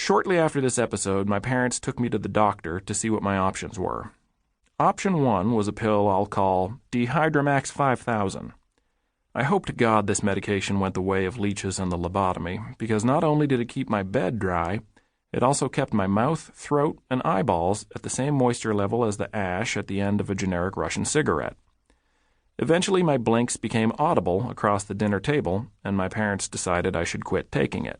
Shortly after this episode, my parents took me to the doctor to see what my options were. Option 1 was a pill I'll call Dehydromax 5000. I hope to God this medication went the way of leeches and the lobotomy, because not only did it keep my bed dry, it also kept my mouth, throat, and eyeballs at the same moisture level as the ash at the end of a generic Russian cigarette. Eventually, my blinks became audible across the dinner table, and my parents decided I should quit taking it.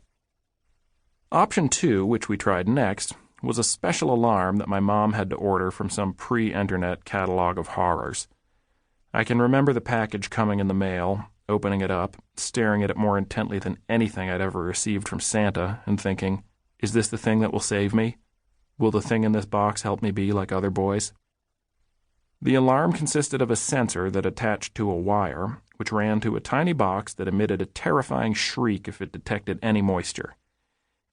Option 2, which we tried next, was a special alarm that my mom had to order from some pre-internet catalog of horrors. I can remember the package coming in the mail, opening it up, staring at it more intently than anything I'd ever received from Santa, and thinking, is this the thing that will save me? Will the thing in this box help me be like other boys? The alarm consisted of a sensor that attached to a wire, which ran to a tiny box that emitted a terrifying shriek if it detected any moisture.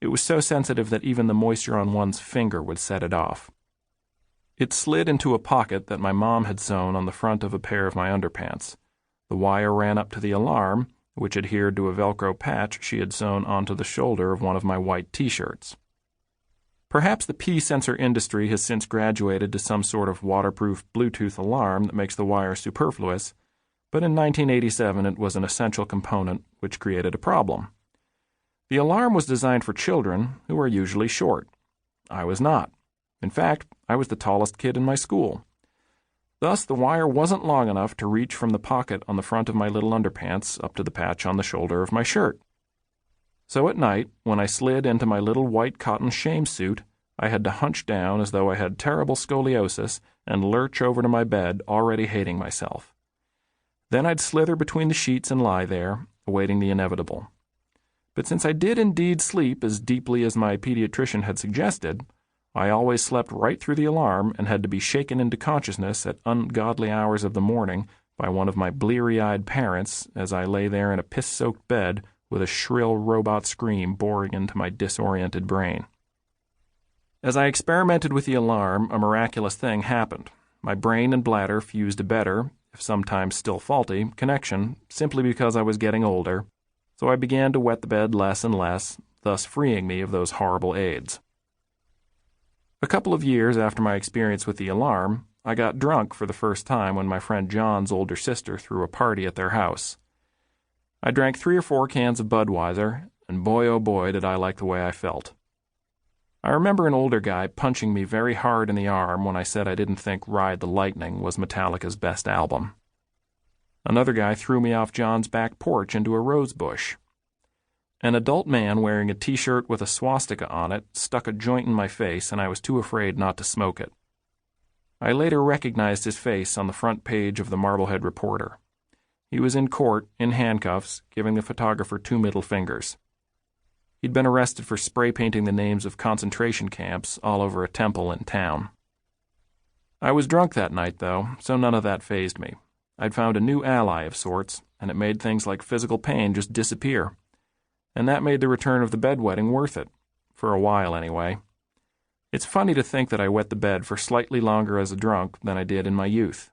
It was so sensitive that even the moisture on one's finger would set it off. It slid into a pocket that my mom had sewn on the front of a pair of my underpants. The wire ran up to the alarm, which adhered to a Velcro patch she had sewn onto the shoulder of one of my white T-shirts. Perhaps the P-sensor industry has since graduated to some sort of waterproof Bluetooth alarm that makes the wire superfluous, but in 1987 it was an essential component which created a problem. The alarm was designed for children who are usually short. I was not. In fact, I was the tallest kid in my school. Thus, the wire wasn't long enough to reach from the pocket on the front of my little underpants up to the patch on the shoulder of my shirt. So at night, when I slid into my little white cotton shame suit, I had to hunch down as though I had terrible scoliosis and lurch over to my bed, already hating myself. Then I'd slither between the sheets and lie there, awaiting the inevitable. But since I did indeed sleep as deeply as my pediatrician had suggested, I always slept right through the alarm and had to be shaken into consciousness at ungodly hours of the morning by one of my bleary-eyed parents as I lay there in a piss-soaked bed with a shrill robot scream boring into my disoriented brain. As I experimented with the alarm, a miraculous thing happened. My brain and bladder fused a better, if sometimes still faulty, connection simply because I was getting older, so I began to wet the bed less and less, thus freeing me of those horrible aids. A couple of years after my experience with the alarm, I got drunk for the first time when my friend John's older sister threw a party at their house. I drank 3 or 4 cans of Budweiser, and boy oh boy did I like the way I felt. I remember an older guy punching me very hard in the arm when I said I didn't think Ride the Lightning was Metallica's best album. Another guy threw me off John's back porch into a rose bush. An adult man wearing a T-shirt with a swastika on it stuck a joint in my face, and I was too afraid not to smoke it. I later recognized his face on the front page of the Marblehead Reporter. He was in court, in handcuffs, giving the photographer 2 middle fingers. He'd been arrested for spray painting the names of concentration camps all over a temple in town. I was drunk that night, though, so none of that fazed me. I'd found a new ally of sorts, and it made things like physical pain just disappear. And that made the return of the bedwetting worth it, for a while anyway. It's funny to think that I wet the bed for slightly longer as a drunk than I did in my youth.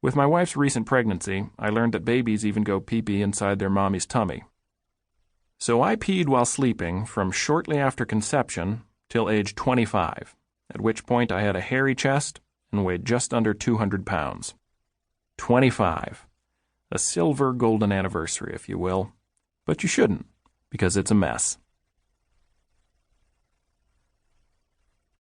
With my wife's recent pregnancy, I learned that babies even go pee-pee inside their mommy's tummy. So I peed while sleeping from shortly after conception till age 25, at which point I had a hairy chest and weighed just under 200 pounds. 25. A silver golden anniversary, if you will. But you shouldn't, because it's a mess.